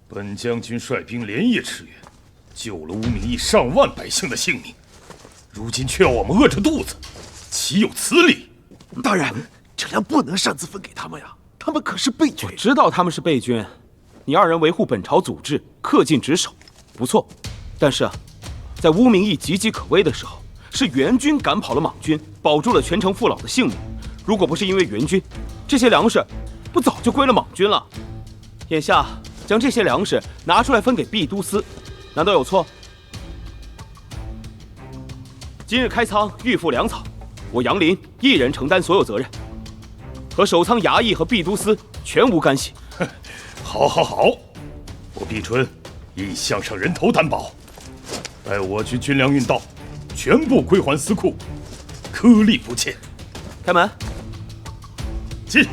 本将军率兵连夜驰援，救了乌明邑上万百姓的性命，如今却要我们饿着肚子，岂有此理！大人，这粮不能擅自分给他们呀，他们可是备军。我知道他们是备军，你二人维护本朝祖制，恪尽职守，不错。但是啊，在乌明邑岌岌可危的时候，是援军赶跑了莽军，保住了全城父老的性命。如果不是因为援军，这些粮食不早就归了莽军了？眼下将这些粮食拿出来分给毕都司，难道有错？今日开仓预付粮草，我杨林一人承担所有责任，和守仓衙役和毕都司全无干系。好，我毕春亦向上人头担保，待我军军粮运到，全部归还司库，颗粒不欠。开门。进。